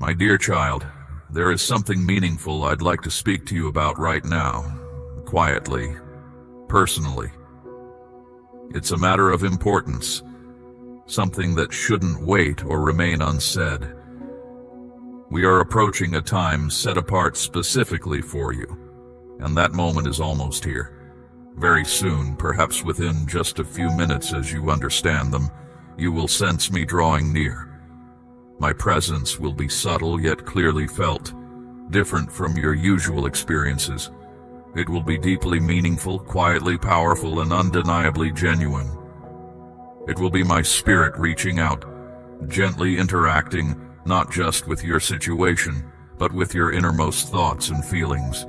My dear child, there is something meaningful I'd like to speak to you about right now, quietly, personally. It's a matter of importance, something that shouldn't wait or remain unsaid. We are approaching a time set apart specifically for you, and that moment is almost here. Very soon, perhaps within just a few minutes as you understand them, you will sense me drawing near. My presence will be subtle yet clearly felt, different from your usual experiences. It will be deeply meaningful, quietly powerful, and undeniably genuine. It will be my spirit reaching out, gently interacting, not just with your situation, but with your innermost thoughts and feelings.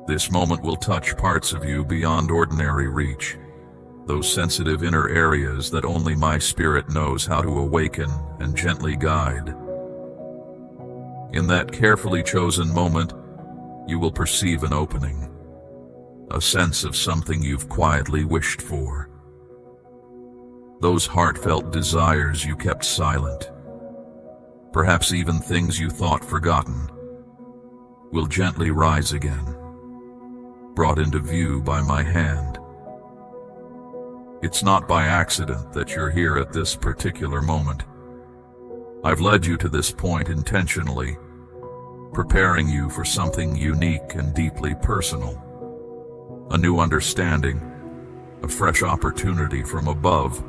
This moment will touch parts of you beyond ordinary reach, those sensitive inner areas that only my spirit knows how to awaken and gently guide. In that carefully chosen moment, you will perceive an opening, a sense of something you've quietly wished for. Those heartfelt desires you kept silent, perhaps even things you thought forgotten, will gently rise again, brought into view by my hand. It's not by accident that you're here at this particular moment. I've led you to this point intentionally, preparing you for something unique and deeply personal. A new understanding, a fresh opportunity from above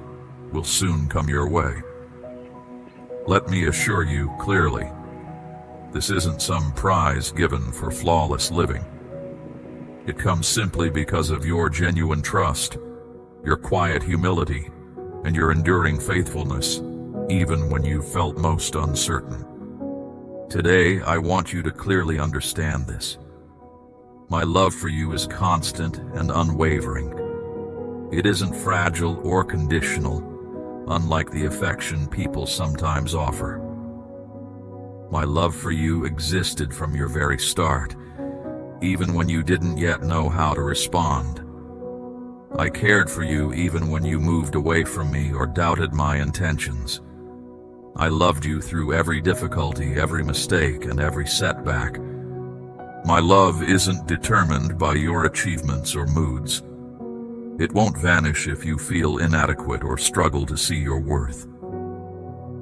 will soon come your way. Let me assure you clearly, this isn't some prize given for flawless living. It comes simply because of your genuine trust, your quiet humility, and your enduring faithfulness, even when you felt most uncertain. Today, I want you to clearly understand this. My love for you is constant and unwavering. It isn't fragile or conditional, unlike the affection people sometimes offer. My love for you existed from your very start, even when you didn't yet know how to respond. I cared for you even when you moved away from me or doubted my intentions. I loved you through every difficulty, every mistake, and every setback. My love isn't determined by your achievements or moods. It won't vanish if you feel inadequate or struggle to see your worth.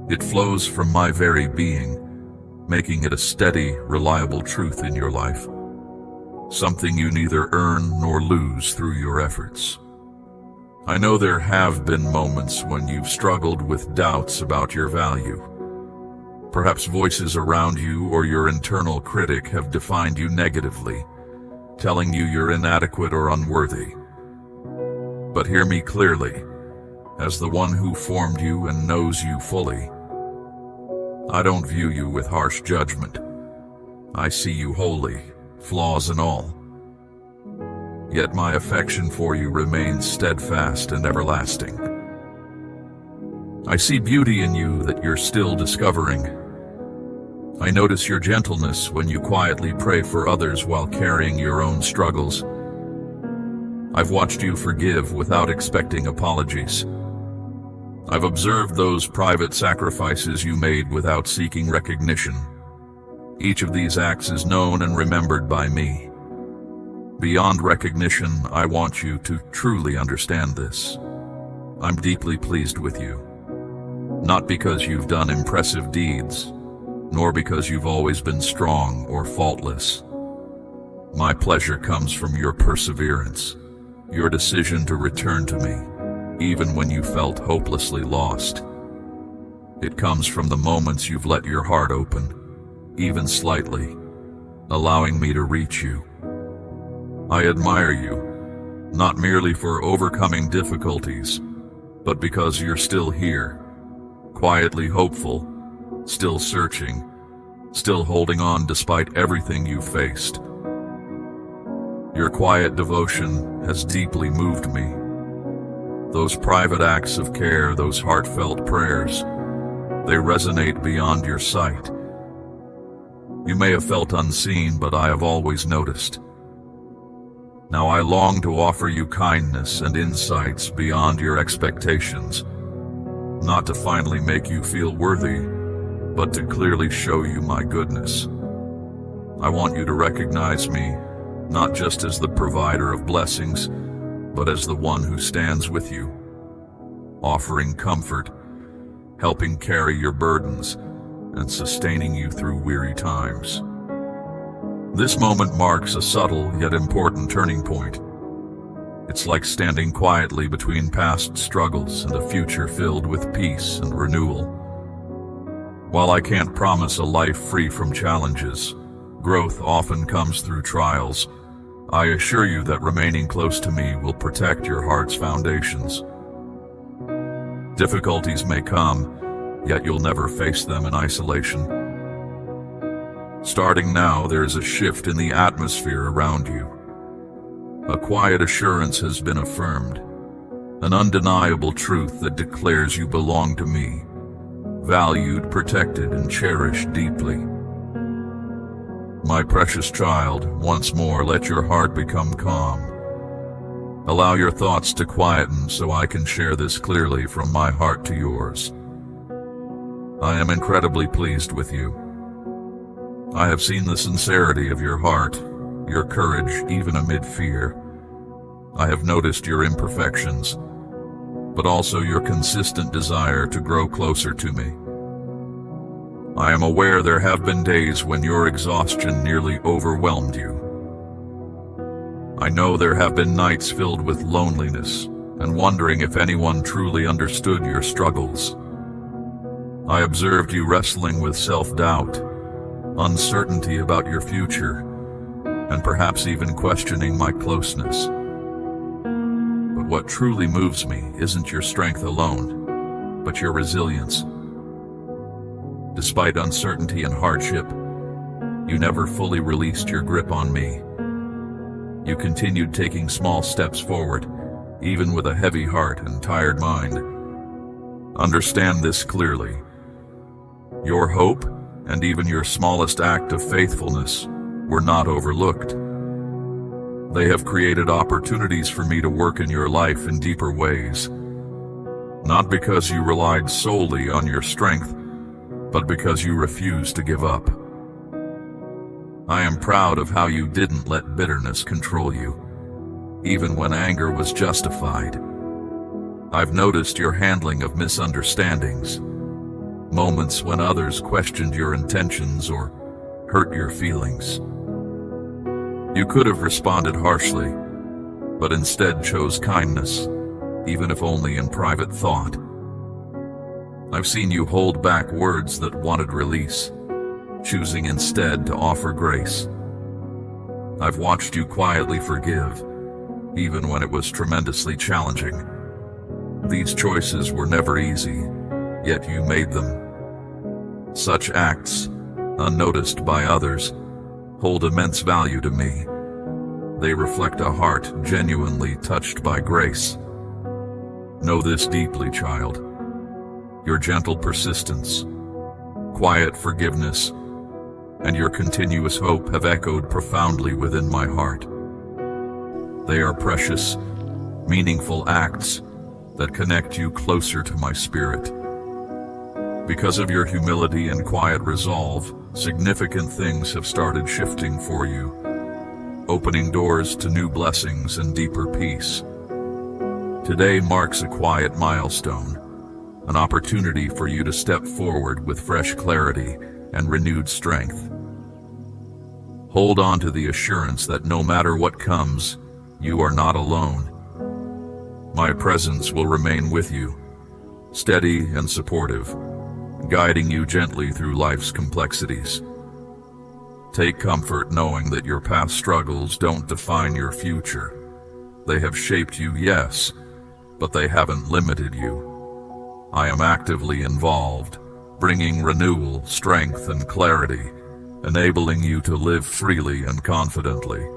It flows from my very being, making it a steady, reliable truth in your life. Something you neither earn nor lose through your efforts. I know there have been moments when you've struggled with doubts about your value. Perhaps voices around you or your internal critic have defined you negatively, telling you you're inadequate or unworthy. But hear me clearly, as the one who formed you and knows you fully. I don't view you with harsh judgment. I see you wholly, flaws and all. Yet my affection for you remains steadfast and everlasting. I see beauty in you that you're still discovering. I notice your gentleness when you quietly pray for others while carrying your own struggles. I've watched you forgive without expecting apologies. I've observed those private sacrifices you made without seeking recognition. Each of these acts is known and remembered by me. Beyond recognition, I want you to truly understand this. I'm deeply pleased with you. Not because you've done impressive deeds, nor because you've always been strong or faultless. My pleasure comes from your perseverance, your decision to return to me, even when you felt hopelessly lost. It comes from the moments you've let your heart open, even slightly, allowing me to reach you. I admire you, not merely for overcoming difficulties, but because you're still here, quietly hopeful, still searching, still holding on despite everything you faced. Your quiet devotion has deeply moved me. Those private acts of care, those heartfelt prayers, they resonate beyond your sight. You may have felt unseen, but I have always noticed. Now I long to offer you kindness and insights beyond your expectations, not to finally make you feel worthy, but to clearly show you my goodness. I want you to recognize me, not just as the provider of blessings, but as the one who stands with you, offering comfort, helping carry your burdens, and sustaining you through weary times. This moment marks a subtle yet important turning point. It's like standing quietly between past struggles and a future filled with peace and renewal. While I can't promise a life free from challenges, growth often comes through trials. I assure you that remaining close to me will protect your heart's foundations. Difficulties may come, yet you'll never face them in isolation. Starting now, there's a shift in the atmosphere around you. A quiet assurance has been affirmed, an undeniable truth that declares you belong to me, valued, protected, and cherished deeply. My precious child, once more let your heart become calm. Allow your thoughts to quieten so I can share this clearly from my heart to yours. I am incredibly pleased with you. I have seen the sincerity of your heart, your courage even amid fear. I have noticed your imperfections, but also your consistent desire to grow closer to me. I am aware there have been days when your exhaustion nearly overwhelmed you. I know there have been nights filled with loneliness and wondering if anyone truly understood your struggles. I observed you wrestling with self-doubt, uncertainty about your future, and perhaps even questioning my closeness. But what truly moves me isn't your strength alone, but your resilience. Despite uncertainty and hardship, you never fully released your grip on me. You continued taking small steps forward, even with a heavy heart and tired mind. Understand this clearly. Your hope, and even your smallest act of faithfulness, were not overlooked. They have created opportunities for me to work in your life in deeper ways, not because you relied solely on your strength, but because you refused to give up. I am proud of how you didn't let bitterness control you, even when anger was justified. I've noticed your handling of misunderstandings, moments when others questioned your intentions or hurt your feelings. You could have responded harshly, but instead chose kindness, even if only in private thought. I've seen you hold back words that wanted release, choosing instead to offer grace. I've watched you quietly forgive, even when it was tremendously challenging. These choices were never easy, yet you made them. Such acts, unnoticed by others, hold immense value to me. They reflect a heart genuinely touched by grace. Know this deeply, child. Your gentle persistence, quiet forgiveness, and your continuous hope have echoed profoundly within my heart. They are precious, meaningful acts that connect you closer to my spirit. Because of your humility and quiet resolve, significant things have started shifting for you, opening doors to new blessings and deeper peace. Today marks a quiet milestone, an opportunity for you to step forward with fresh clarity and renewed strength. Hold on to the assurance that no matter what comes, you are not alone. My presence will remain with you, steady and supportive, guiding you gently through life's complexities. Take comfort knowing that your past struggles don't define your future. They have shaped you, yes, but they haven't limited you. I am actively involved, bringing renewal, strength, and clarity, enabling you to live freely and confidently,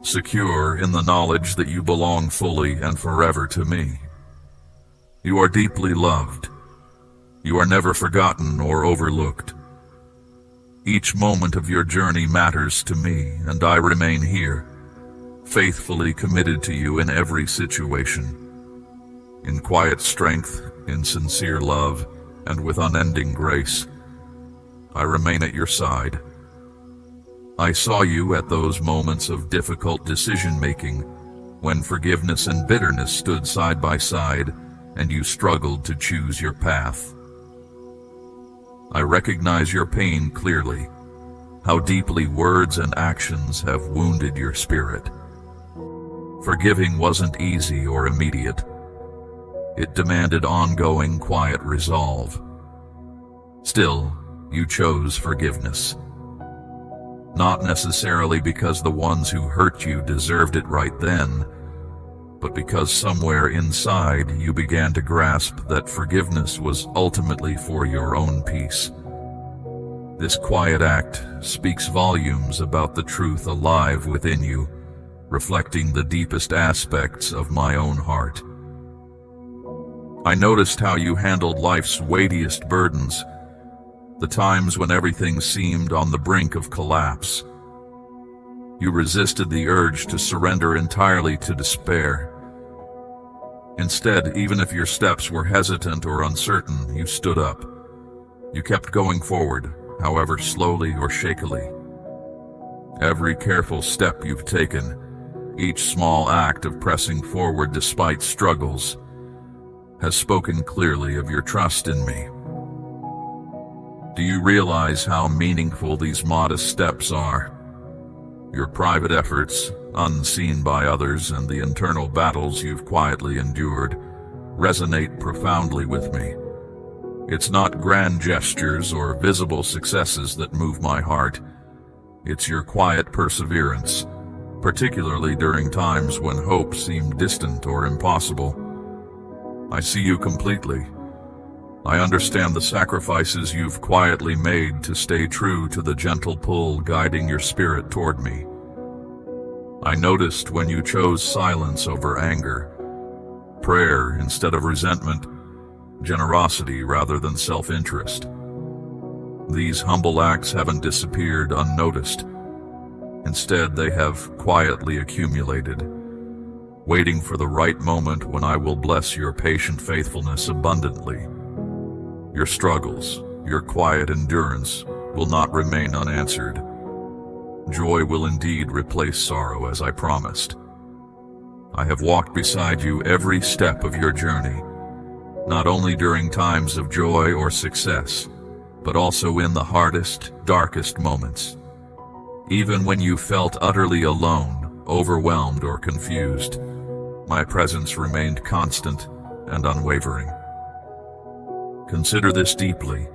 secure in the knowledge that you belong fully and forever to me. You are deeply loved. You are never forgotten or overlooked. Each moment of your journey matters to me, and I remain here, faithfully committed to you in every situation. In quiet strength, in sincere love, and with unending grace, I remain at your side. I saw you at those moments of difficult decision-making, when forgiveness and bitterness stood side by side and you struggled to choose your path. I recognize your pain clearly, how deeply words and actions have wounded your spirit. Forgiving wasn't easy or immediate. It demanded ongoing, quiet resolve. Still, you chose forgiveness. Not necessarily because the ones who hurt you deserved it right then, but because somewhere inside you began to grasp that forgiveness was ultimately for your own peace. This quiet act speaks volumes about the truth alive within you, reflecting the deepest aspects of my own heart. I noticed how you handled life's weightiest burdens, the times when everything seemed on the brink of collapse. You resisted the urge to surrender entirely to despair. Instead, even if your steps were hesitant or uncertain, you stood up. You kept going forward, however slowly or shakily. Every careful step you've taken, each small act of pressing forward despite struggles, has spoken clearly of your trust in me. Do you realize how meaningful these modest steps are? Your private efforts, unseen by others, and the internal battles you've quietly endured, resonate profoundly with me. It's not grand gestures or visible successes that move my heart. It's your quiet perseverance, particularly during times when hope seemed distant or impossible. I see you completely. I understand the sacrifices you've quietly made to stay true to the gentle pull guiding your spirit toward me. I noticed when you chose silence over anger, prayer instead of resentment, generosity rather than self-interest. These humble acts haven't disappeared unnoticed. Instead, they have quietly accumulated, waiting for the right moment when I will bless your patient faithfulness abundantly. Your struggles, your quiet endurance, will not remain unanswered. Joy will indeed replace sorrow, as I promised. I have walked beside you every step of your journey, not only during times of joy or success, but also in the hardest, darkest moments. Even when you felt utterly alone, overwhelmed, or confused, my presence remained constant and unwavering. Consider this deeply.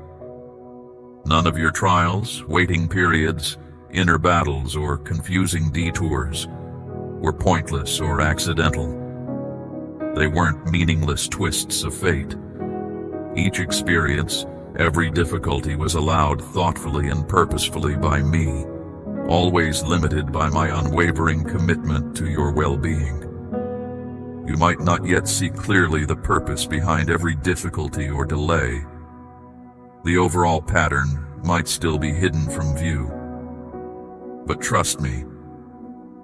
None of your trials, waiting periods, inner battles, or confusing detours were pointless or accidental. They weren't meaningless twists of fate. Each experience, every difficulty was allowed thoughtfully and purposefully by me, always limited by my unwavering commitment to your well-being. You might not yet see clearly the purpose behind every difficulty or delay. The overall pattern might still be hidden from view. But trust me,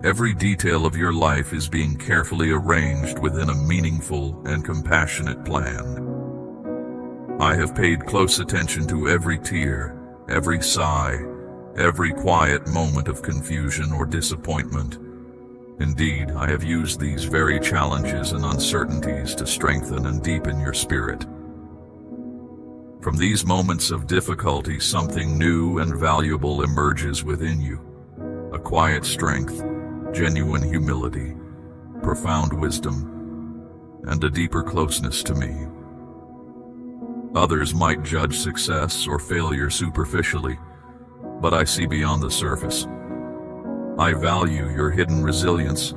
every detail of your life is being carefully arranged within a meaningful and compassionate plan. I have paid close attention to every tear, every sigh, every quiet moment of confusion or disappointment. Indeed, I have used these very challenges and uncertainties to strengthen and deepen your spirit. From these moments of difficulty, something new and valuable emerges within you. A quiet strength, genuine humility, profound wisdom, and a deeper closeness to me. Others might judge success or failure superficially, but I see beyond the surface. I value your hidden resilience,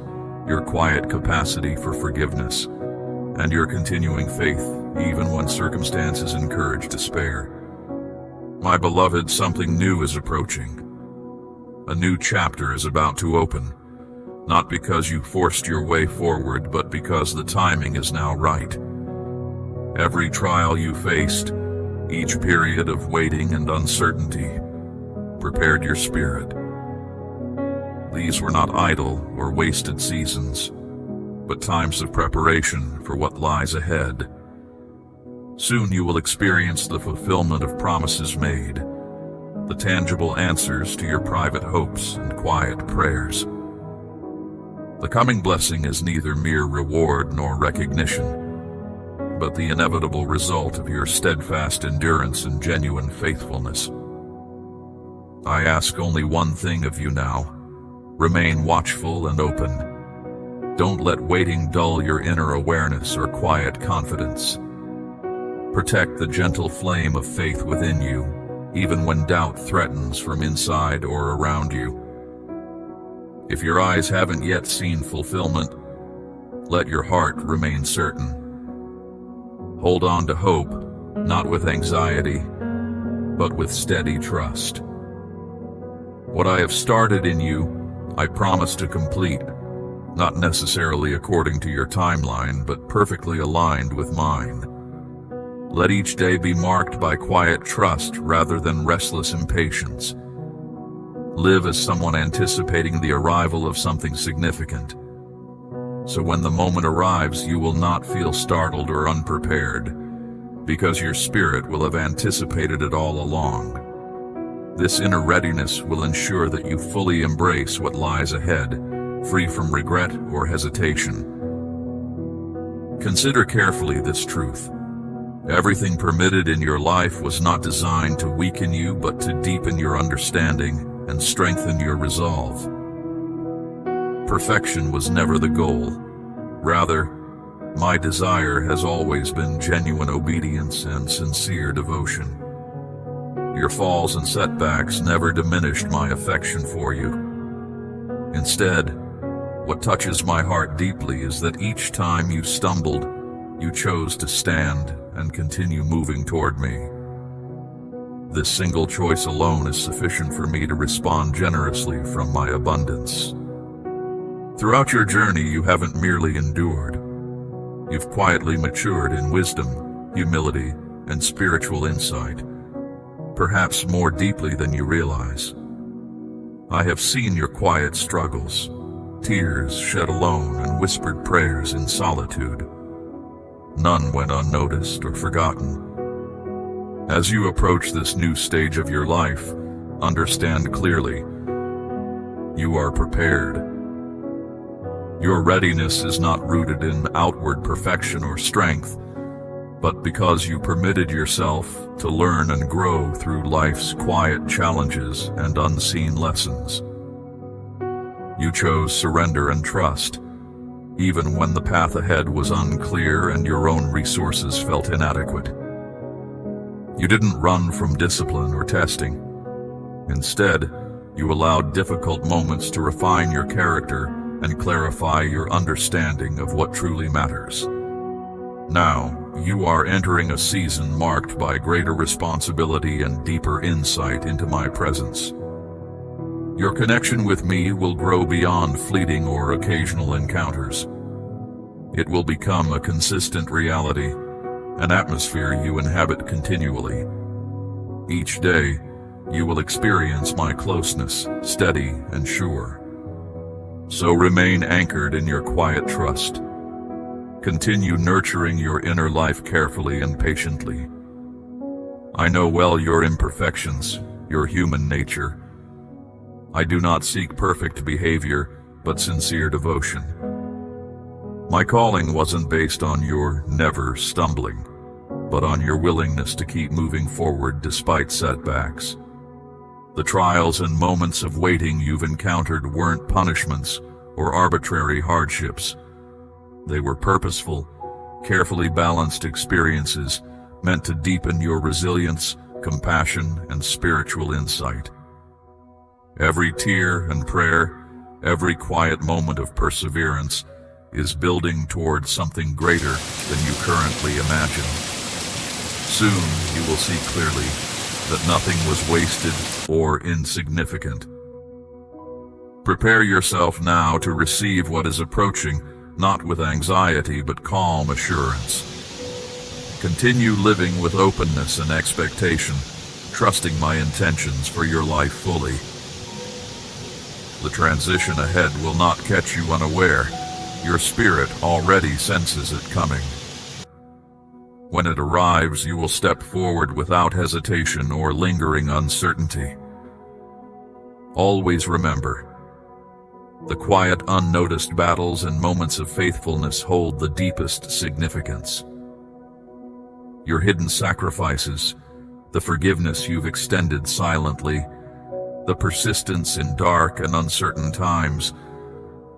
your quiet capacity for forgiveness, and your continuing faith even when circumstances encourage despair. My beloved, something new is approaching. A new chapter is about to open, not because you forced your way forward, but because the timing is now right. Every trial you faced, each period of waiting and uncertainty, prepared your spirit. These were not idle or wasted seasons, but times of preparation for what lies ahead. Soon you will experience the fulfillment of promises made, the tangible answers to your private hopes and quiet prayers. The coming blessing is neither mere reward nor recognition, but the inevitable result of your steadfast endurance and genuine faithfulness. I ask only one thing of you now: remain watchful and open. Don't let waiting dull your inner awareness or quiet confidence. Protect the gentle flame of faith within you, even when doubt threatens from inside or around you. If your eyes haven't yet seen fulfillment, let your heart remain certain. Hold on to hope, not with anxiety, but with steady trust. What I have started in you, I promise to complete, not necessarily according to your timeline, but perfectly aligned with mine. Let each day be marked by quiet trust rather than restless impatience. Live as someone anticipating the arrival of something significant. So when the moment arrives, you will not feel startled or unprepared, because your spirit will have anticipated it all along. This inner readiness will ensure that you fully embrace what lies ahead, free from regret or hesitation. Consider carefully this truth. Everything permitted in your life was not designed to weaken you, but to deepen your understanding and strengthen your resolve. Perfection was never the goal. Rather, my desire has always been genuine obedience and sincere devotion. Your falls and setbacks never diminished my affection for you. Instead, what touches my heart deeply is that each time you stumbled, you chose to stand and continue moving toward me. This single choice alone is sufficient for me to respond generously from my abundance. Throughout your journey, you haven't merely endured. You've quietly matured in wisdom, humility, and spiritual insight, perhaps more deeply than you realize. I have seen your quiet struggles, tears shed alone, and whispered prayers in solitude. None went unnoticed or forgotten. As you approach this new stage of your life, understand clearly: you are prepared. Your readiness is not rooted in outward perfection or strength, but because you permitted yourself to learn and grow through life's quiet challenges and unseen lessons. You chose surrender and trust, even when the path ahead was unclear and your own resources felt inadequate. You didn't run from discipline or testing. Instead, you allowed difficult moments to refine your character and clarify your understanding of what truly matters. Now, you are entering a season marked by greater responsibility and deeper insight into my presence. Your connection with me will grow beyond fleeting or occasional encounters. It will become a consistent reality, an atmosphere you inhabit continually. Each day, you will experience my closeness, steady and sure. So remain anchored in your quiet trust. Continue nurturing your inner life carefully and patiently. I know well your imperfections, your human nature. I do not seek perfect behavior, but sincere devotion. My calling wasn't based on your never stumbling, but on your willingness to keep moving forward despite setbacks. The trials and moments of waiting you've encountered weren't punishments or arbitrary hardships. They were purposeful, carefully balanced experiences meant to deepen your resilience, compassion, and spiritual insight. Every tear and prayer, every quiet moment of perseverance is building towards something greater than you currently imagine. Soon you will see clearly that nothing was wasted or insignificant. Prepare yourself now to receive what is approaching, not with anxiety but calm assurance. Continue living with openness and expectation, trusting my intentions for your life fully. The transition ahead will not catch you unaware. Your spirit already senses it coming. When it arrives, you will step forward without hesitation or lingering uncertainty. Always remember, the quiet, unnoticed battles and moments of faithfulness hold the deepest significance. Your hidden sacrifices, the forgiveness you've extended silently, the persistence in dark and uncertain times,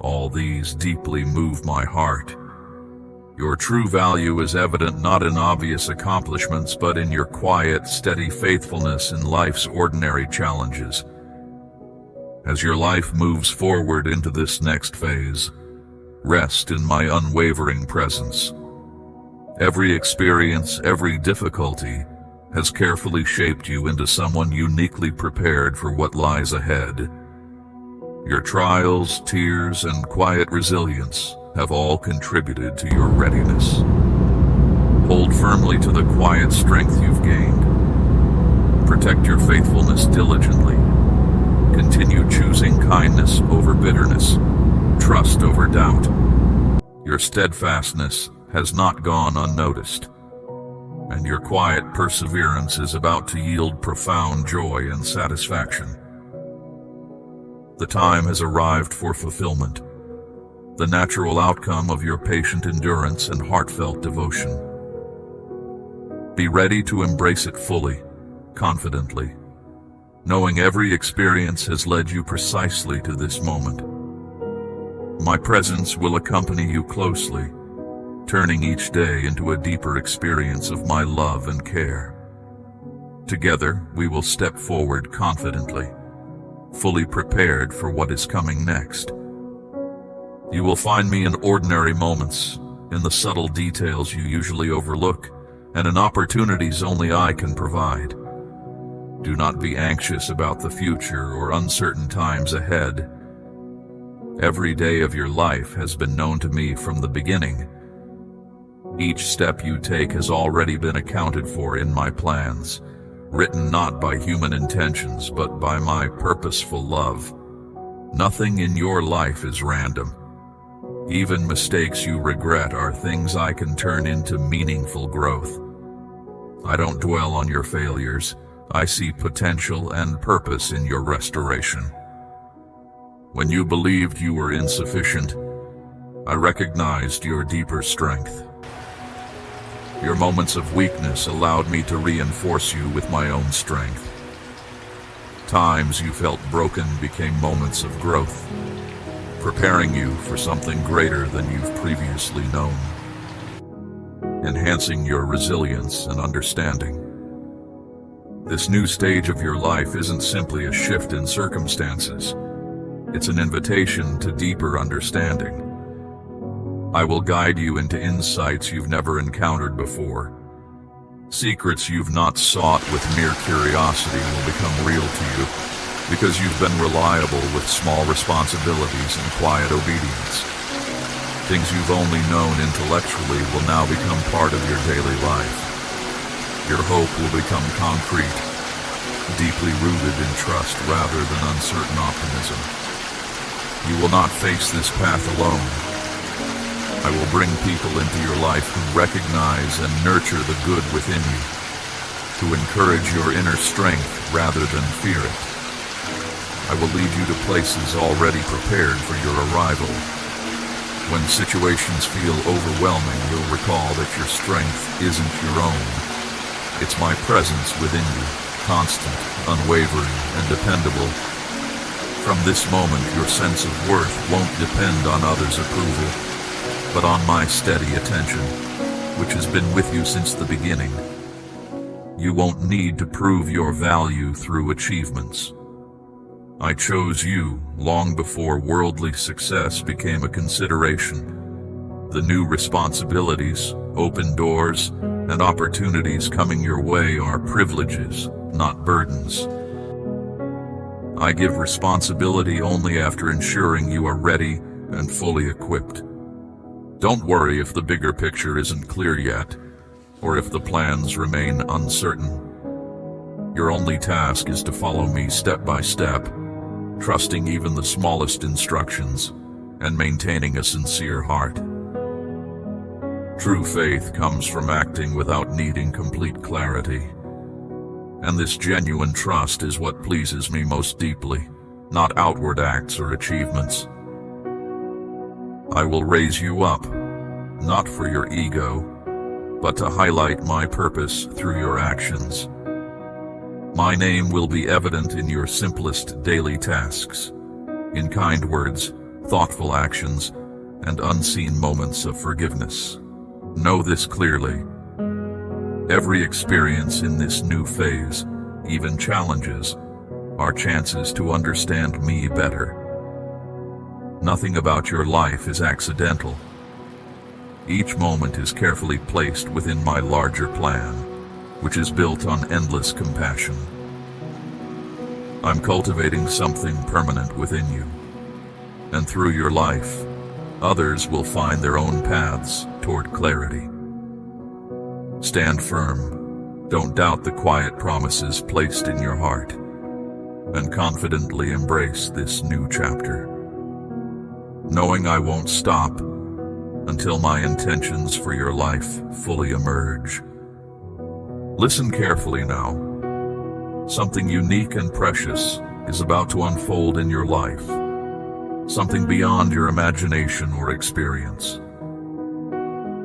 all these deeply move my heart. Your true value is evident not in obvious accomplishments, but in your quiet, steady faithfulness in life's ordinary challenges. As your life moves forward into this next phase, rest in my unwavering presence. Every experience, every difficulty, has carefully shaped you into someone uniquely prepared for what lies ahead. Your trials, tears, and quiet resilience have all contributed to your readiness. Hold firmly to the quiet strength you've gained. Protect your faithfulness diligently. Continue choosing kindness over bitterness, trust over doubt. Your steadfastness has not gone unnoticed, and your quiet perseverance is about to yield profound joy and satisfaction. The time has arrived for fulfillment, the natural outcome of your patient endurance and heartfelt devotion. Be ready to embrace it fully, confidently, knowing every experience has led you precisely to this moment. My presence will accompany you closely, turning each day into a deeper experience of my love and care. Together, we will step forward confidently, fully prepared for what is coming next. You will find me in ordinary moments, in the subtle details you usually overlook, and in opportunities only I can provide. Do not be anxious about the future or uncertain times ahead. Every day of your life has been known to me from the beginning. Each step you take has already been accounted for in my plans, written not by human intentions but by my purposeful love. Nothing in your life is random. Even mistakes you regret are things I can turn into meaningful growth. I don't dwell on your failures. I see potential and purpose in your restoration. When you believed you were insufficient, I recognized your deeper strength. Your moments of weakness allowed me to reinforce you with my own strength. Times you felt broken became moments of growth, preparing you for something greater than you've previously known, enhancing your resilience and understanding. This new stage of your life isn't simply a shift in circumstances. It's an invitation to deeper understanding. I will guide you into insights you've never encountered before. Secrets you've not sought with mere curiosity will become real to you, because you've been reliable with small responsibilities and quiet obedience. Things you've only known intellectually will now become part of your daily life. Your hope will become concrete, deeply rooted in trust rather than uncertain optimism. You will not face this path alone. I will bring people into your life who recognize and nurture the good within you, who encourage your inner strength rather than fear it. I will lead you to places already prepared for your arrival. When situations feel overwhelming, you'll recall that your strength isn't your own. It's my presence within you, constant, unwavering, and dependable. From this moment, your sense of worth won't depend on others' approval, but on my steady attention, which has been with you since the beginning. You won't need to prove your value through achievements. I chose you long before worldly success became a consideration. The new responsibilities, open doors, and opportunities coming your way are privileges, not burdens. I give responsibility only after ensuring you are ready and fully equipped. Don't worry if the bigger picture isn't clear yet, or if the plans remain uncertain. Your only task is to follow me step by step, trusting even the smallest instructions, and maintaining a sincere heart. True faith comes from acting without needing complete clarity, and this genuine trust is what pleases me most deeply, not outward acts or achievements. I will raise you up, not for your ego, but to highlight my purpose through your actions. My name will be evident in your simplest daily tasks, in kind words, thoughtful actions, and unseen moments of forgiveness. Know this clearly. Every experience in this new phase, even challenges, are chances to understand me better. Nothing about your life is accidental. Each moment is carefully placed within my larger plan, which is built on endless compassion. I'm cultivating something permanent within you, and through your life, others will find their own paths toward clarity. Stand firm, don't doubt the quiet promises placed in your heart, and confidently embrace this new chapter, knowing I won't stop until my intentions for your life fully emerge. Listen carefully now. Something unique and precious is about to unfold in your life, something beyond your imagination or experience.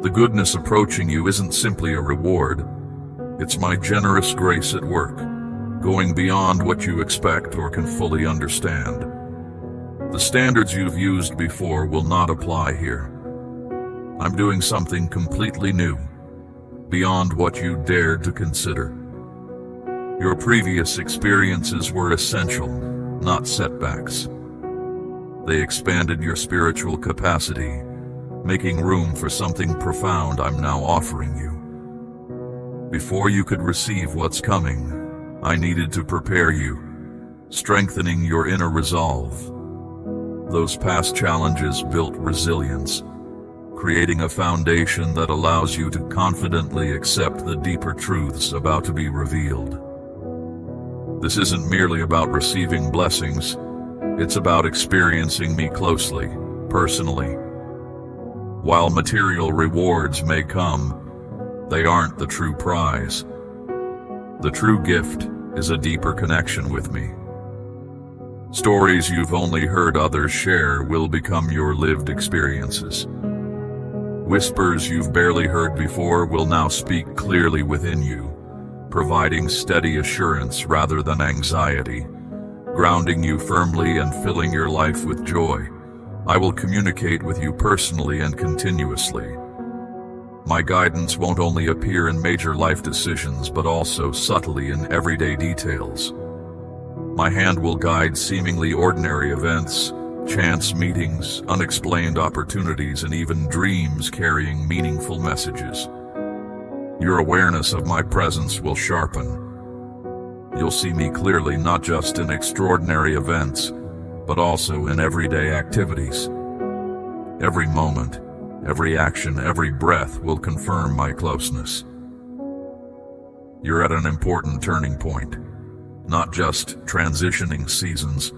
The goodness approaching you isn't simply a reward, it's my generous grace at work, going beyond what you expect or can fully understand. The standards you've used before will not apply here. I'm doing something completely new, beyond what you dared to consider. Your previous experiences were essential, not setbacks. They expanded your spiritual capacity, making room for something profound I'm now offering you. Before you could receive what's coming, I needed to prepare you, strengthening your inner resolve. Those past challenges built resilience, creating a foundation that allows you to confidently accept the deeper truths about to be revealed. This isn't merely about receiving blessings, it's about experiencing me closely, personally. While material rewards may come, they aren't the true prize. The true gift is a deeper connection with me. Stories you've only heard others share will become your lived experiences. Whispers you've barely heard before will now speak clearly within you, providing steady assurance rather than anxiety, grounding you firmly and filling your life with joy. I will communicate with you personally and continuously. My guidance won't only appear in major life decisions, but also subtly in everyday details. My hand will guide seemingly ordinary events, chance meetings, unexplained opportunities, and even dreams carrying meaningful messages. Your awareness of my presence will sharpen. You'll see me clearly not just in extraordinary events, but also in everyday activities. Every moment, every action, every breath will confirm my closeness. You're at an important turning point, not just transitioning seasons,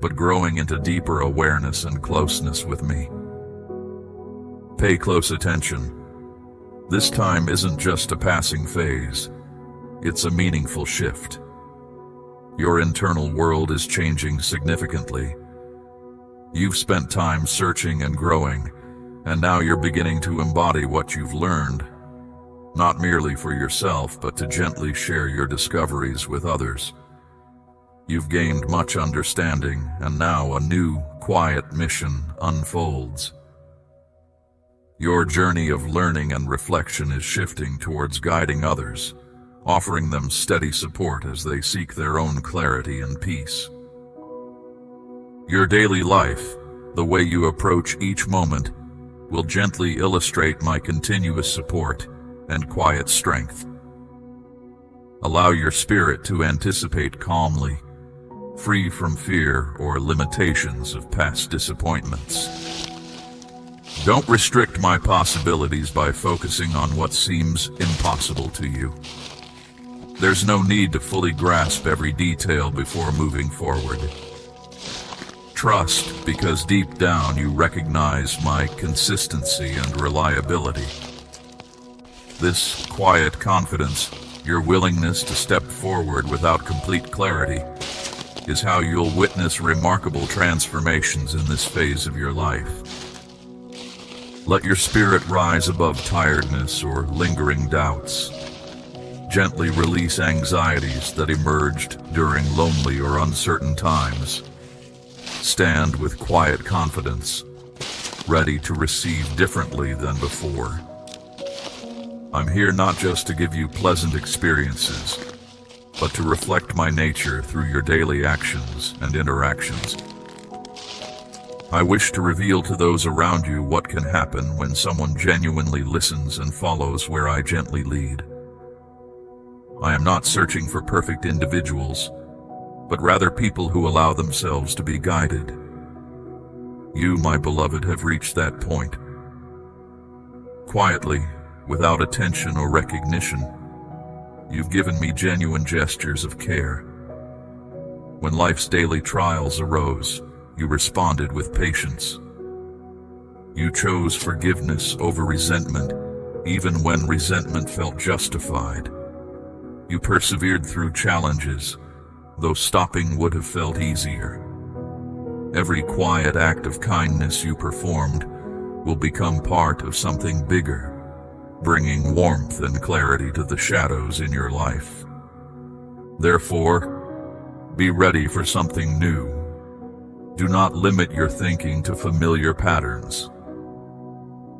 but growing into deeper awareness and closeness with me. Pay close attention. This time isn't just a passing phase, it's a meaningful shift. Your internal world is changing significantly. You've spent time searching and growing, and now you're beginning to embody what you've learned, not merely for yourself, but to gently share your discoveries with others. You've gained much understanding, and now a new, quiet mission unfolds. Your journey of learning and reflection is shifting towards guiding others, offering them steady support as they seek their own clarity and peace. Your daily life, the way you approach each moment, will gently illustrate my continuous support and quiet strength. Allow your spirit to anticipate calmly, free from fear or limitations of past disappointments. Don't restrict my possibilities by focusing on what seems impossible to you. There's no need to fully grasp every detail before moving forward. Trust, because deep down you recognize my consistency and reliability. This quiet confidence, your willingness to step forward without complete clarity, is how you'll witness remarkable transformations in this phase of your life. Let your spirit rise above tiredness or lingering doubts. Gently release anxieties that emerged during lonely or uncertain times. Stand with quiet confidence, ready to receive differently than before. I'm here not just to give you pleasant experiences, but to reflect my nature through your daily actions and interactions. I wish to reveal to those around you what can happen when someone genuinely listens and follows where I gently lead. I am not searching for perfect individuals, but rather people who allow themselves to be guided. You, my beloved, have reached that point. Quietly, without attention or recognition, you've given me genuine gestures of care. When life's daily trials arose, you responded with patience. You chose forgiveness over resentment, even when resentment felt justified. You persevered through challenges, though stopping would have felt easier. Every quiet act of kindness you performed will become part of something bigger, bringing warmth and clarity to the shadows in your life. Therefore, be ready for something new. Do not limit your thinking to familiar patterns.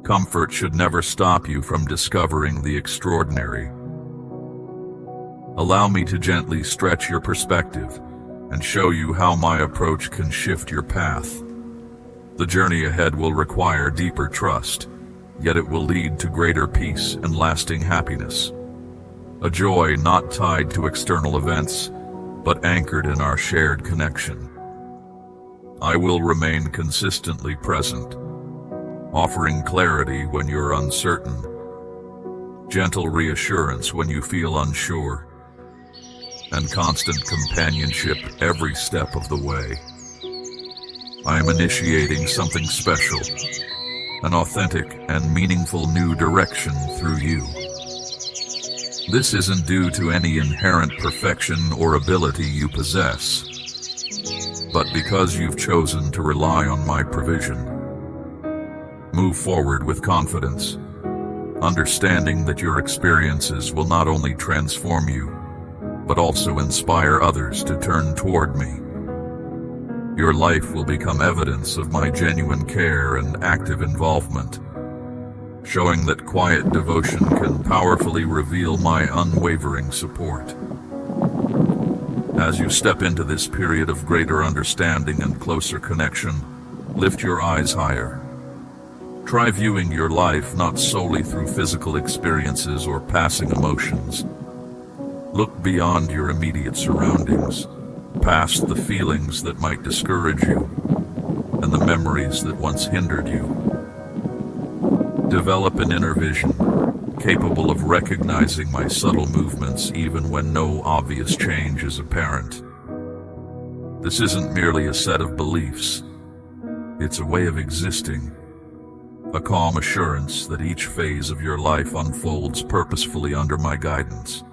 Comfort should never stop you from discovering the extraordinary. Allow me to gently stretch your perspective and show you how my approach can shift your path. The journey ahead will require deeper trust, yet it will lead to greater peace and lasting happiness. A joy not tied to external events, but anchored in our shared connection. I will remain consistently present, offering clarity when you're uncertain, gentle reassurance when you feel unsure, and constant companionship every step of the way. I am initiating something special, an authentic and meaningful new direction through you. This isn't due to any inherent perfection or ability you possess, but because you've chosen to rely on my provision. Move forward with confidence, understanding that your experiences will not only transform you, but also inspire others to turn toward me. Your life will become evidence of my genuine care and active involvement, showing that quiet devotion can powerfully reveal my unwavering support. As you step into this period of greater understanding and closer connection, lift your eyes higher. Try viewing your life not solely through physical experiences or passing emotions. Look beyond your immediate surroundings, past the feelings that might discourage you, and the memories that once hindered you. Develop an inner vision, capable of recognizing my subtle movements even when no obvious change is apparent. This isn't merely a set of beliefs. It's a way of existing, a calm assurance that each phase of your life unfolds purposefully under my guidance.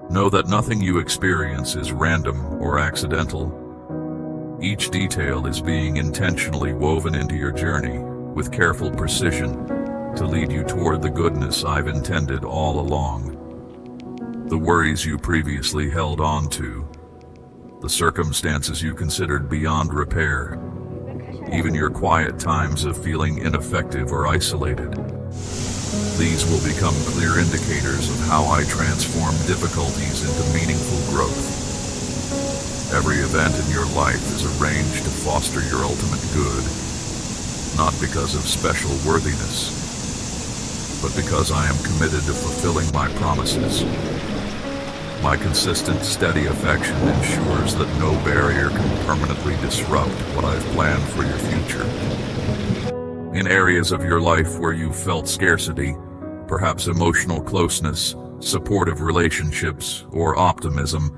Know that nothing you experience is random or accidental. Each detail is being intentionally woven into your journey with careful precision to lead you toward the goodness I've intended all along. The worries you previously held on to, the circumstances you considered beyond repair, even your quiet times of feeling ineffective or isolated. These will become clear indicators of how I transform difficulties into meaningful growth. Every event in your life is arranged to foster your ultimate good, not because of special worthiness, but because I am committed to fulfilling my promises. My consistent, steady affection ensures that no barrier can permanently disrupt what I've planned for your future. In areas of your life where you've felt scarcity, perhaps emotional closeness, supportive relationships, or optimism,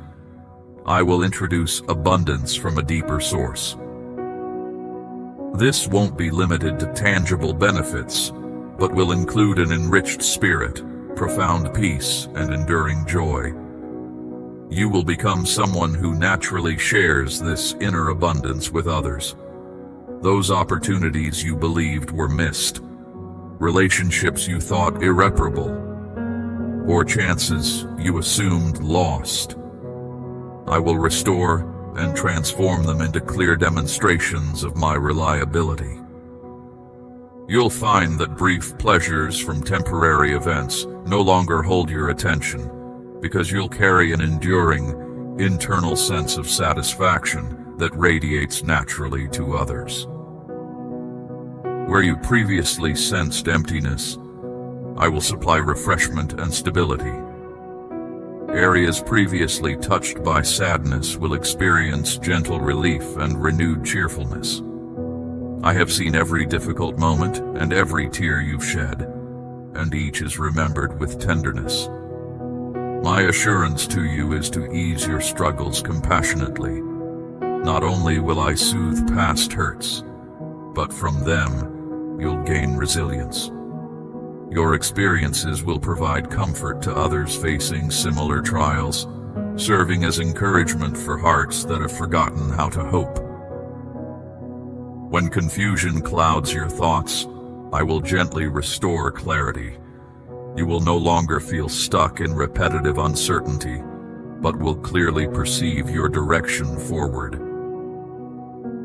I will introduce abundance from a deeper source. This won't be limited to tangible benefits, but will include an enriched spirit, profound peace, and enduring joy. You will become someone who naturally shares this inner abundance with others. Those opportunities you believed were missed, relationships you thought irreparable, or chances you assumed lost, I will restore and transform them into clear demonstrations of my reliability. You'll find that brief pleasures from temporary events no longer hold your attention, because you'll carry an enduring, internal sense of satisfaction that radiates naturally to others. Where you previously sensed emptiness, I will supply refreshment and stability. Areas previously touched by sadness will experience gentle relief and renewed cheerfulness. I have seen every difficult moment and every tear you've shed, and each is remembered with tenderness. My assurance to you is to ease your struggles compassionately. Not only will I soothe past hurts, but from them you'll gain resilience. Your experiences will provide comfort to others facing similar trials, serving as encouragement for hearts that have forgotten how to hope. When confusion clouds your thoughts, I will gently restore clarity. You will no longer feel stuck in repetitive uncertainty, but will clearly perceive your direction forward.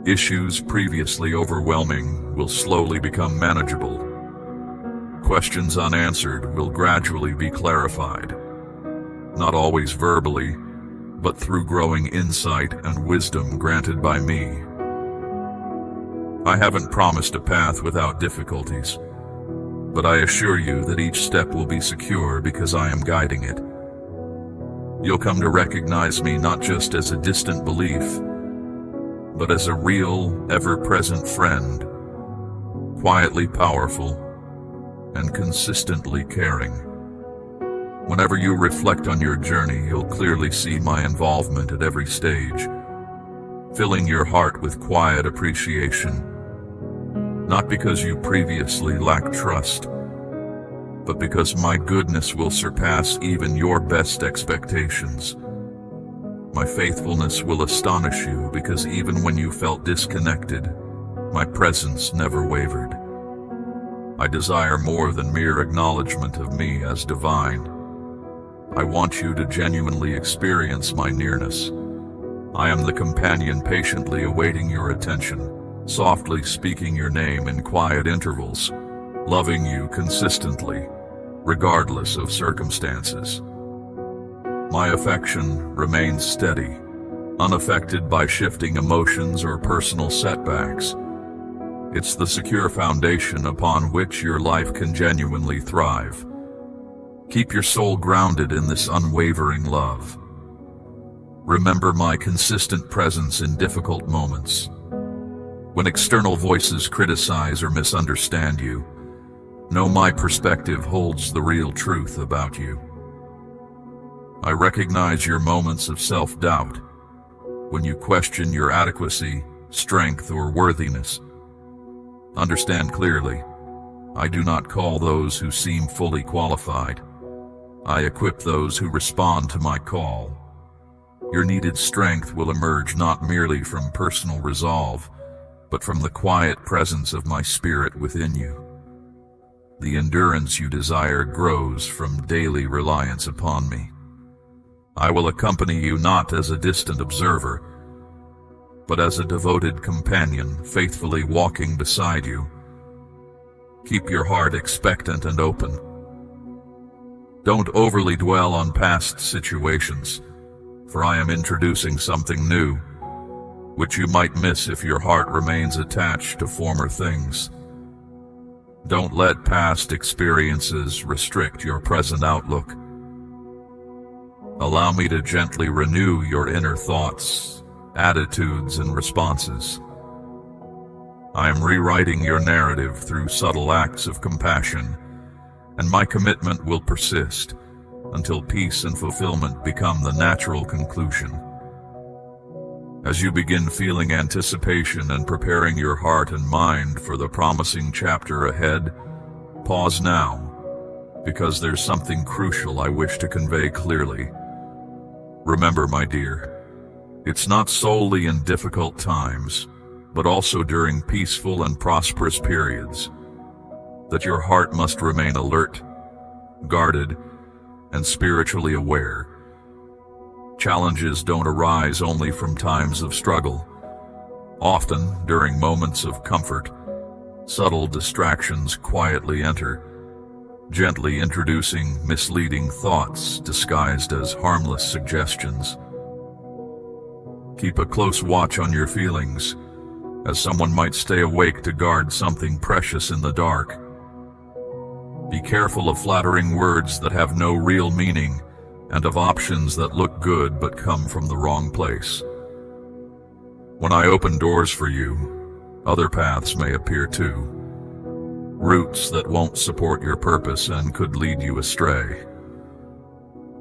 Issues previously overwhelming will slowly become manageable. Questions unanswered will gradually be clarified, not always verbally, but through growing insight and wisdom granted by me. I haven't promised a path without difficulties, but I assure you that each step will be secure because I am guiding it. You'll come to recognize me not just as a distant belief, but as a real, ever-present friend, quietly powerful and consistently caring. Whenever you reflect on your journey, you'll clearly see my involvement at every stage, filling your heart with quiet appreciation, not because you previously lacked trust, but because my goodness will surpass even your best expectations. My faithfulness will astonish you because even when you felt disconnected, my presence never wavered. I desire more than mere acknowledgement of me as divine. I want you to genuinely experience my nearness. I am the companion patiently awaiting your attention, softly speaking your name in quiet intervals, loving you consistently, regardless of circumstances. My affection remains steady, unaffected by shifting emotions or personal setbacks. It's the secure foundation upon which your life can genuinely thrive. Keep your soul grounded in this unwavering love. Remember my consistent presence in difficult moments. When external voices criticize or misunderstand you, know my perspective holds the real truth about you. I recognize your moments of self-doubt, when you question your adequacy, strength, or worthiness. Understand clearly, I do not call those who seem fully qualified. I equip those who respond to my call. Your needed strength will emerge not merely from personal resolve, but from the quiet presence of my spirit within you. The endurance you desire grows from daily reliance upon me. I will accompany you not as a distant observer, but as a devoted companion, faithfully walking beside you. Keep your heart expectant and open. Don't overly dwell on past situations, for I am introducing something new, which you might miss if your heart remains attached to former things. Don't let past experiences restrict your present outlook. Allow me to gently renew your inner thoughts, attitudes, and responses. I am rewriting your narrative through subtle acts of compassion, and my commitment will persist until peace and fulfillment become the natural conclusion. As you begin feeling anticipation and preparing your heart and mind for the promising chapter ahead, pause now, because there's something crucial I wish to convey clearly. Remember, my dear, it's not solely in difficult times, but also during peaceful and prosperous periods, that your heart must remain alert, guarded, and spiritually aware. Challenges don't arise only from times of struggle. Often, during moments of comfort, subtle distractions quietly enter, gently introducing misleading thoughts disguised as harmless suggestions. Keep a close watch on your feelings, as someone might stay awake to guard something precious in the dark. Be careful of flattering words that have no real meaning, and of options that look good but come from the wrong place. When I open doors for you, other paths may appear too. Routes that won't support your purpose and could lead you astray.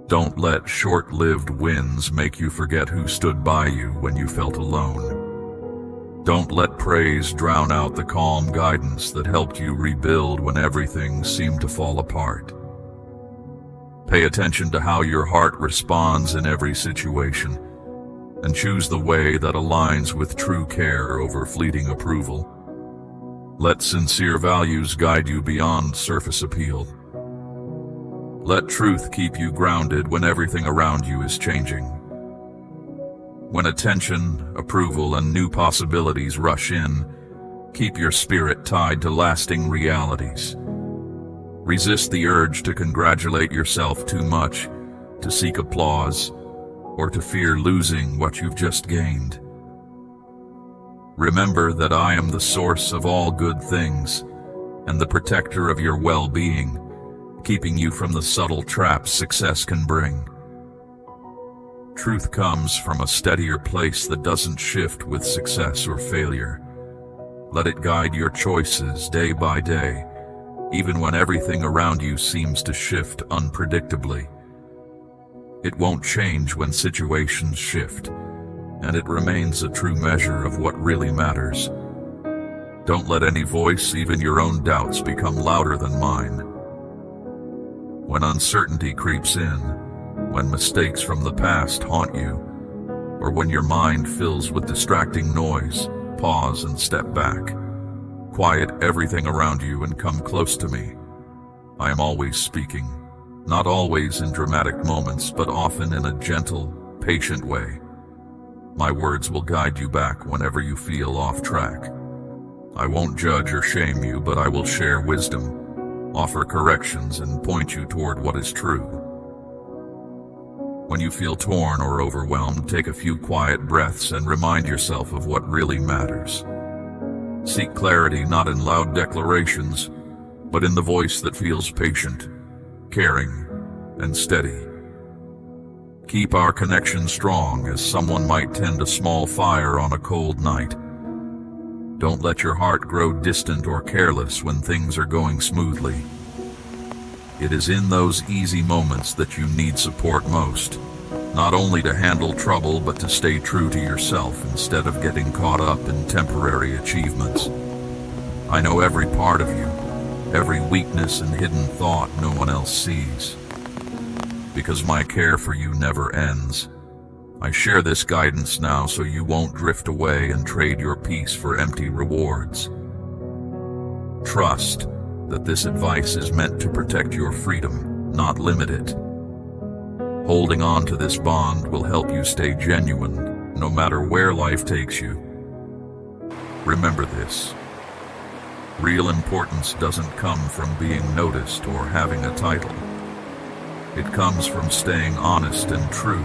Don't let short-lived wins make you forget who stood by you when you felt alone. Don't let praise drown out the calm guidance that helped you rebuild when everything seemed to fall apart. Pay attention to how your heart responds in every situation, and choose the way that aligns with true care over fleeting approval. Let sincere values guide you beyond surface appeal. Let truth keep you grounded when everything around you is changing. When attention, approval, and new possibilities rush in, keep your spirit tied to lasting realities. Resist the urge to congratulate yourself too much, to seek applause, or to fear losing what you've just gained. Remember that I am the source of all good things, and the protector of your well-being, keeping you from the subtle traps success can bring. Truth comes from a steadier place that doesn't shift with success or failure. Let it guide your choices day by day, even when everything around you seems to shift unpredictably. It won't change when situations shift, and it remains a true measure of what really matters. Don't let any voice, even your own doubts, become louder than mine. When uncertainty creeps in, when mistakes from the past haunt you, or when your mind fills with distracting noise, pause and step back. Quiet everything around you and come close to me. I am always speaking, not always in dramatic moments, but often in a gentle, patient way. My words will guide you back whenever you feel off track. I won't judge or shame you, but I will share wisdom, offer corrections, and point you toward what is true. When you feel torn or overwhelmed, take a few quiet breaths and remind yourself of what really matters. Seek clarity not in loud declarations, but in the voice that feels patient, caring, and steady. Keep our connection strong, as someone might tend a small fire on a cold night. Don't let your heart grow distant or careless when things are going smoothly. It is in those easy moments that you need support most, not only to handle trouble but to stay true to yourself instead of getting caught up in temporary achievements. I know every part of you, every weakness and hidden thought no one else sees. Because my care for you never ends, I share this guidance now so you won't drift away and trade your peace for empty rewards. Trust that this advice is meant to protect your freedom, not limit it. Holding on to this bond will help you stay genuine, no matter where life takes you. Remember this. Real importance doesn't come from being noticed or having a title. It comes from staying honest and true,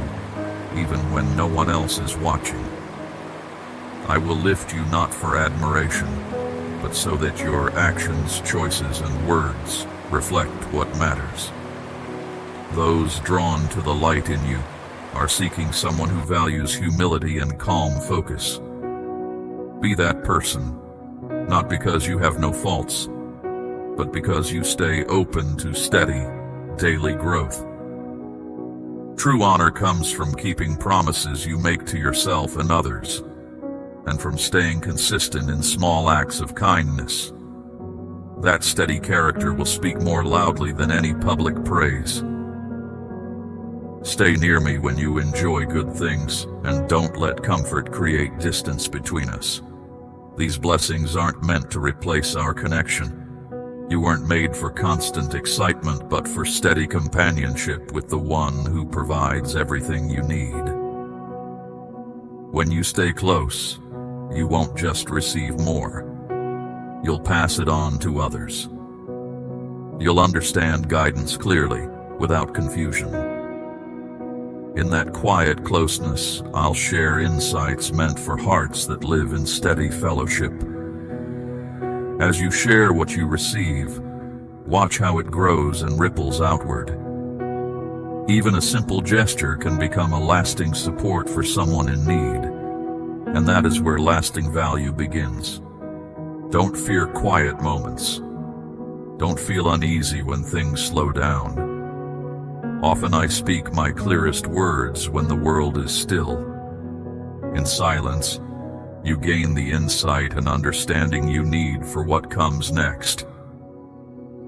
even when no one else is watching. I will lift you not for admiration, but so that your actions, choices, and words reflect what matters. Those drawn to the light in you are seeking someone who values humility and calm focus. Be that person, not because you have no faults, but because you stay open to steady, daily growth. True honor comes from keeping promises you make to yourself and others, and from staying consistent in small acts of kindness. That steady character will speak more loudly than any public praise. Stay near me when you enjoy good things, and don't let comfort create distance between us. These blessings aren't meant to replace our connection. You weren't made for constant excitement, but for steady companionship with the one who provides everything you need. When you stay close, you won't just receive more. You'll pass it on to others. You'll understand guidance clearly, without confusion. In that quiet closeness, I'll share insights meant for hearts that live in steady fellowship. As you share what you receive, watch how it grows and ripples outward. Even a simple gesture can become a lasting support for someone in need, and that is where lasting value begins. Don't fear quiet moments. Don't feel uneasy when things slow down. Often I speak my clearest words when the world is still. In silence, you gain the insight and understanding you need for what comes next.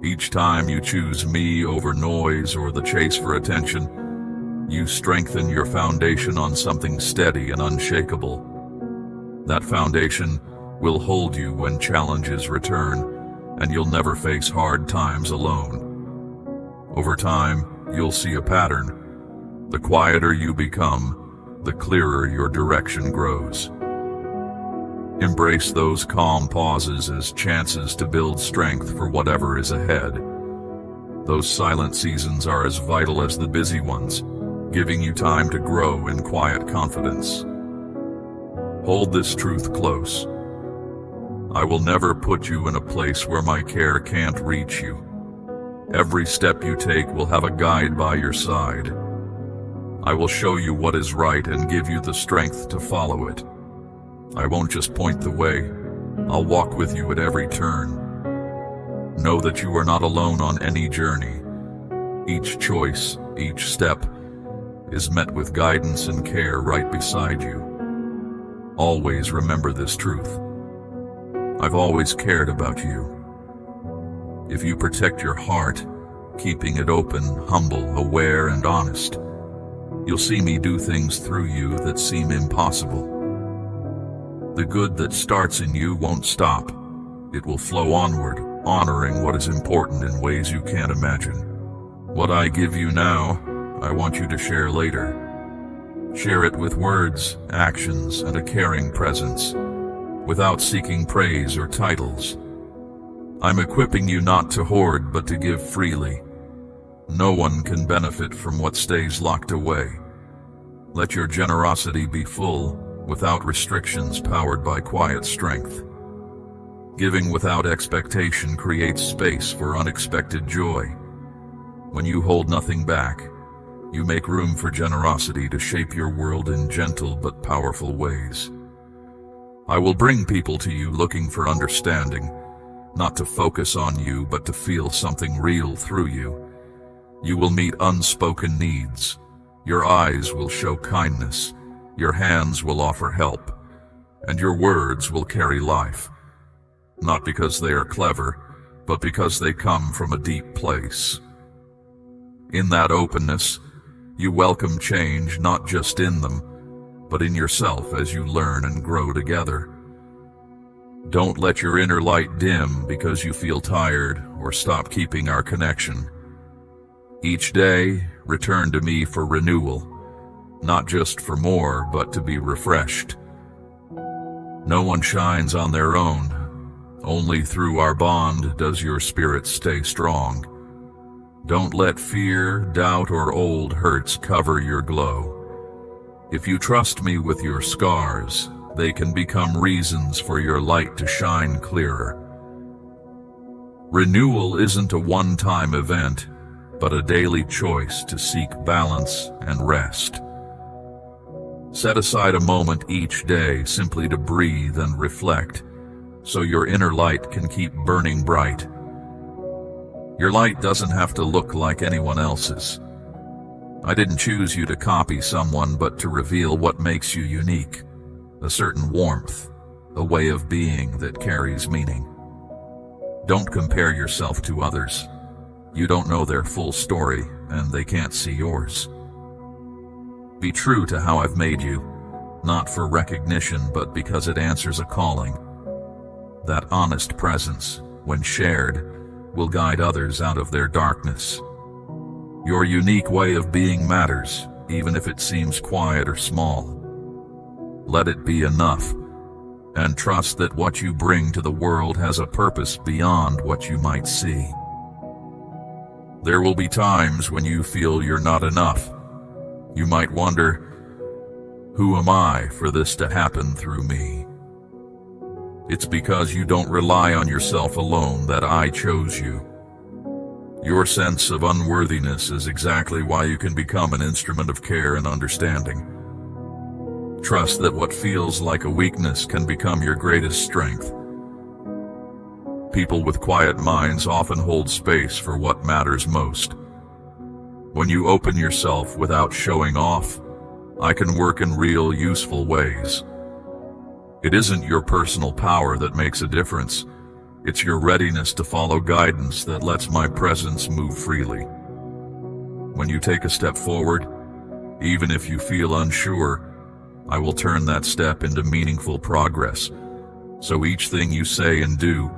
Each time you choose me over noise or the chase for attention, you strengthen your foundation on something steady and unshakable. That foundation will hold you when challenges return, and you'll never face hard times alone. Over time, you'll see a pattern. The quieter you become, the clearer your direction grows. Embrace those calm pauses as chances to build strength for whatever is ahead. Those silent seasons are as vital as the busy ones, giving you time to grow in quiet confidence. Hold this truth close. I will never put you in a place where my care can't reach you. Every step you take will have a guide by your side. I will show you what is right and give you the strength to follow it. I won't just point the way, I'll walk with you at every turn. Know that you are not alone on any journey. Each choice, each step, is met with guidance and care right beside you. Always remember this truth. I've always cared about you. If you protect your heart, keeping it open, humble, aware, and honest, you'll see me do things through you that seem impossible. The good that starts in you won't stop. It will flow onward, honoring what is important in ways you can't imagine. What I give you now, I want you to share later. Share it with words, actions, and a caring presence, without seeking praise or titles. I'm equipping you not to hoard, but to give freely. No one can benefit from what stays locked away. Let your generosity be full, without restrictions, powered by quiet strength. Giving without expectation creates space for unexpected joy. When you hold nothing back, you make room for generosity to shape your world in gentle but powerful ways. I will bring people to you looking for understanding, not to focus on you, but to feel something real through you. You will meet unspoken needs. Your eyes will show kindness. Your hands will offer help, and your words will carry life. Not because they are clever, but because they come from a deep place. In that openness, you welcome change not just in them, but in yourself as you learn and grow together. Don't let your inner light dim because you feel tired, or stop keeping our connection. Each day, return to me for renewal. Not just for more, but to be refreshed. No one shines on their own. Only through our bond does your spirit stay strong. Don't let fear, doubt, or old hurts cover your glow. If you trust me with your scars, they can become reasons for your light to shine clearer. Renewal isn't a one-time event, but a daily choice to seek balance and rest. Set aside a moment each day simply to breathe and reflect, so your inner light can keep burning bright. Your light doesn't have to look like anyone else's. I didn't choose you to copy someone, but to reveal what makes you unique, a certain warmth, a way of being that carries meaning. Don't compare yourself to others. You don't know their full story, and they can't see yours. Be true to how I've made you, not for recognition, but because it answers a calling. That honest presence, when shared, will guide others out of their darkness. Your unique way of being matters, even if it seems quiet or small. Let it be enough, and trust that what you bring to the world has a purpose beyond what you might see. There will be times when you feel you're not enough. You might wonder, who am I for this to happen through me? It's because you don't rely on yourself alone that I chose you. Your sense of unworthiness is exactly why you can become an instrument of care and understanding. Trust that what feels like a weakness can become your greatest strength. People with quiet minds often hold space for what matters most. When you open yourself without showing off, I can work in real, useful ways. It isn't your personal power that makes a difference. It's your readiness to follow guidance that lets my presence move freely. When you take a step forward, even if you feel unsure, I will turn that step into meaningful progress. So each thing you say and do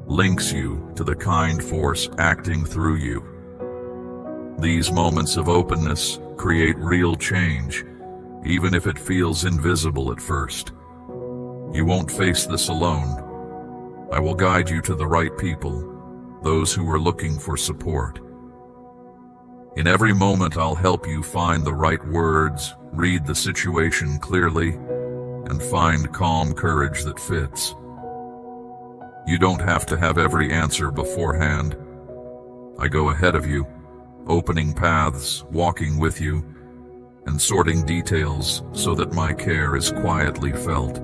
links you to the kind force acting through you. These moments of openness create real change, even if it feels invisible at first. You won't face this alone. I will guide you to the right people, those who are looking for support. In every moment, I'll help you find the right words, read the situation clearly, and find calm courage that fits. You don't have to have every answer beforehand. I go ahead of you, opening paths, walking with you, and sorting details so that my care is quietly felt.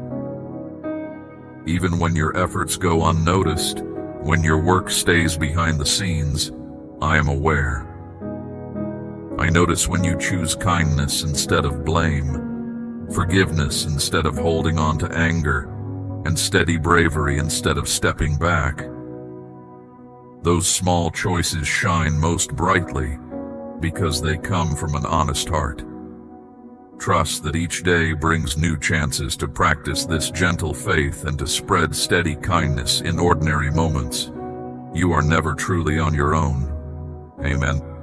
Even when your efforts go unnoticed, when your work stays behind the scenes, I am aware. I notice when you choose kindness instead of blame, forgiveness instead of holding on to anger, and steady bravery instead of stepping back. Those small choices shine most brightly because they come from an honest heart. Trust that each day brings new chances to practice this gentle faith and to spread steady kindness in ordinary moments. You are never truly on your own. Amen.